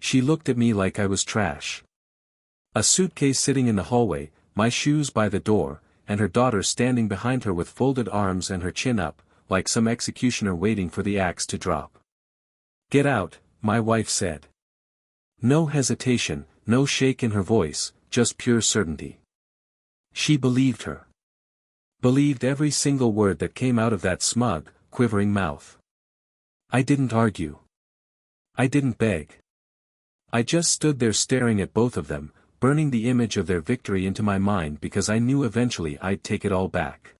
She looked at me like I was trash. A suitcase sitting in the hallway, my shoes by the door, and her daughter standing behind her with folded arms and her chin up, like some executioner waiting for the axe to drop. "Get out," my wife said. No hesitation, no shake in her voice, just pure certainty. She believed her. Believed every single word that came out of that smug, quivering mouth. I didn't argue. I didn't beg. I just stood there staring at both of them, burning the image of their victory into my mind because I knew eventually I'd take it all back.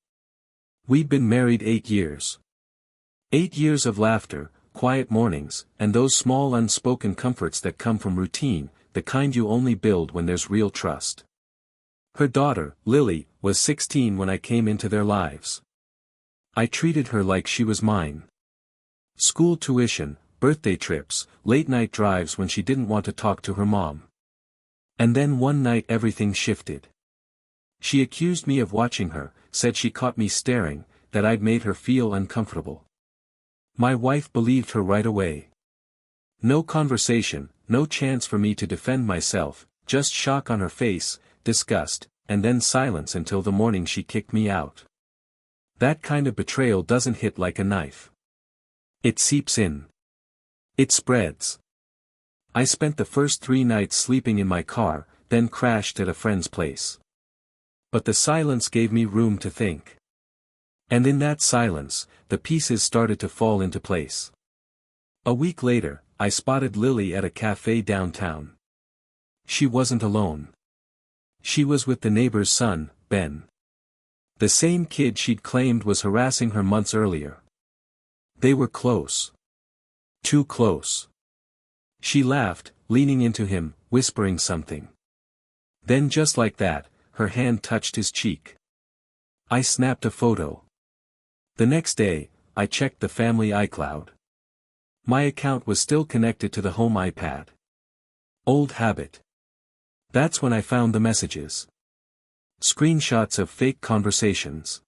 We'd been married 8 years. 8 years of laughter, quiet mornings, and those small unspoken comforts that come from routine, the kind you only build when there's real trust. Her daughter, Lily, was 16 when I came into their lives. I treated her like she was mine. School tuition, birthday trips, late-night drives when she didn't want to talk to her mom. And then one night everything shifted. She accused me of watching her, said she caught me staring, that I'd made her feel uncomfortable. My wife believed her right away. No conversation, no chance for me to defend myself, just shock on her face, disgust, and then silence until the morning she kicked me out. That kind of betrayal doesn't hit like a knife. It seeps in. It spreads. I spent the first 3 nights sleeping in my car, then crashed at a friend's place. But the silence gave me room to think. And in that silence, the pieces started to fall into place. A week later, I spotted Lily at a cafe downtown. She wasn't alone. She was with the neighbor's son, Ben. The same kid she'd claimed was harassing her months earlier. They were close. Too close. She laughed, leaning into him, whispering something. Then just like that, her hand touched his cheek. I snapped a photo. The next day, I checked the family iCloud. My account was still connected to the home iPad. Old habit. That's when I found the messages. Screenshots of fake conversations.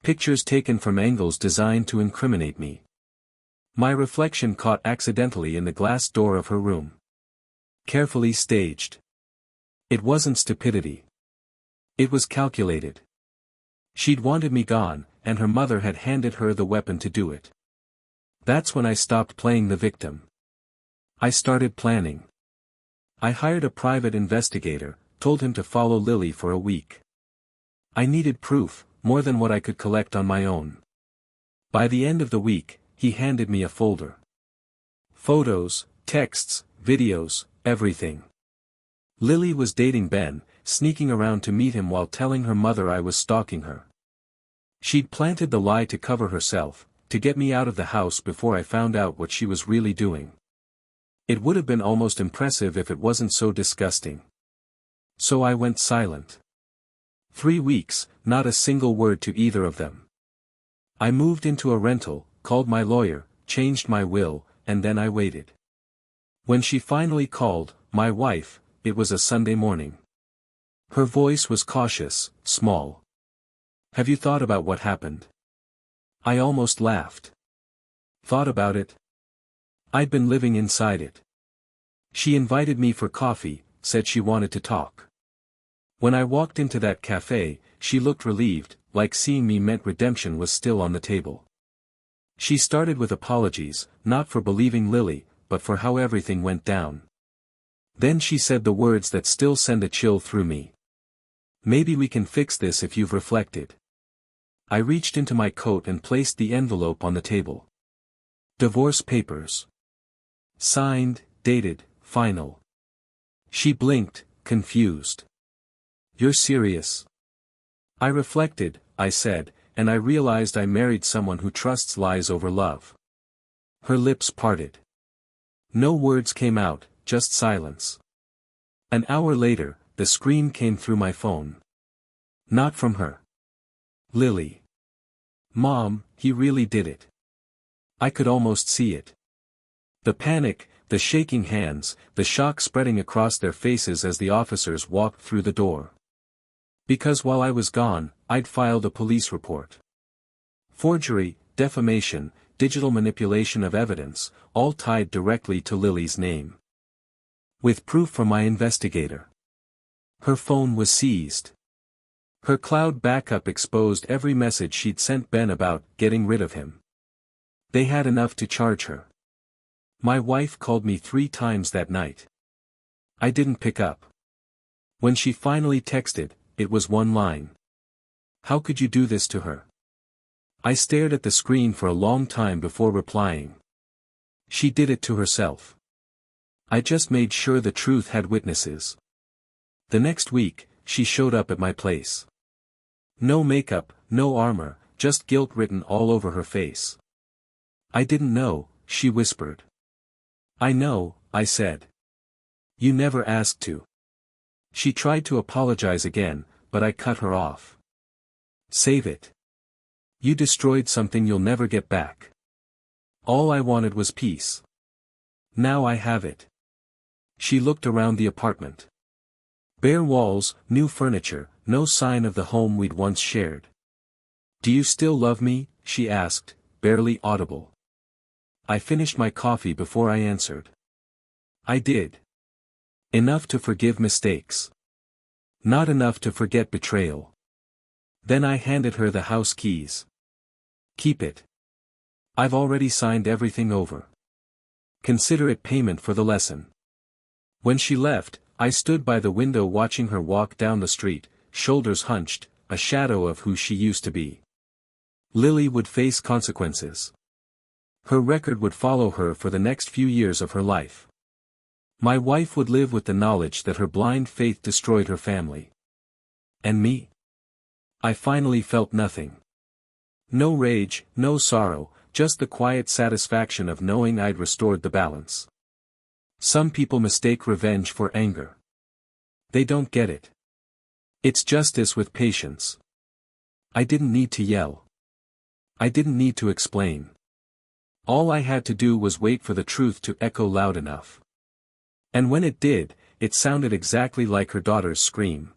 Pictures taken from angles designed to incriminate me. My reflection caught accidentally in the glass door of her room. Carefully staged. It wasn't stupidity. It was calculated. She'd wanted me gone, and her mother had handed her the weapon to do it. That's when I stopped playing the victim. I started planning. I hired a private investigator, told him to follow Lily for a week. I needed proof, more than what I could collect on my own. By the end of the week, he handed me a folder. Photos, texts, videos, everything. Lily was dating Ben, sneaking around to meet him while telling her mother I was stalking her. She'd planted the lie to cover herself, to get me out of the house before I found out what she was really doing. It would have been almost impressive if it wasn't so disgusting. So I went silent. 3 weeks, not a single word to either of them. I moved into a rental, called my lawyer, changed my will, and then I waited. When she finally called, my wife, it was a Sunday morning. Her voice was cautious, small. "Have you thought about what happened?" I almost laughed. Thought about it? I'd been living inside it. She invited me for coffee, said she wanted to talk. When I walked into that cafe, she looked relieved, like seeing me meant redemption was still on the table. She started with apologies, not for believing Lily, but for how everything went down. Then she said the words that still send a chill through me. "Maybe we can fix this if you've reflected." I reached into my coat and placed the envelope on the table. Divorce papers. Signed, dated, final. She blinked, confused. "You're serious?" I reflected, I said, and I realized I married someone who trusts lies over love. Her lips parted. No words came out, just silence. An hour later, the scream came through my phone. Not from her. Lily. "Mom, he really did it." I could almost see it. The panic, the shaking hands, the shock spreading across their faces as the officers walked through the door. Because while I was gone, I'd filed a police report. Forgery, defamation, digital manipulation of evidence, all tied directly to Lily's name. With proof from my investigator. Her phone was seized. Her cloud backup exposed every message she'd sent Ben about getting rid of him. They had enough to charge her. My wife called me 3 times that night. I didn't pick up. When she finally texted, it was one line. How could you do this to her? I stared at the screen for a long time before replying. She did it to herself. I just made sure the truth had witnesses. The next week, she showed up at my place. No makeup, no armor, just guilt written all over her face. I didn't know, she whispered. I know, I said. You never asked to. She tried to apologize again, but I cut her off. Save it. You destroyed something you'll never get back. All I wanted was peace. Now I have it. She looked around the apartment. Bare walls, new furniture, no sign of the home we'd once shared. Do you still love me? She asked, barely audible. I finished my coffee before I answered. I did. Enough to forgive mistakes. Not enough to forget betrayal. Then I handed her the house keys. Keep it. I've already signed everything over. Consider it payment for the lesson. When she left, I stood by the window watching her walk down the street, shoulders hunched, a shadow of who she used to be. Lily would face consequences. Her record would follow her for the next few years of her life. My wife would live with the knowledge that her blind faith destroyed her family. And me? I finally felt nothing. No rage, no sorrow, just the quiet satisfaction of knowing I'd restored the balance. Some people mistake revenge for anger. They don't get it. It's justice with patience. I didn't need to yell. I didn't need to explain. All I had to do was wait for the truth to echo loud enough. And when it did, it sounded exactly like her daughter's scream.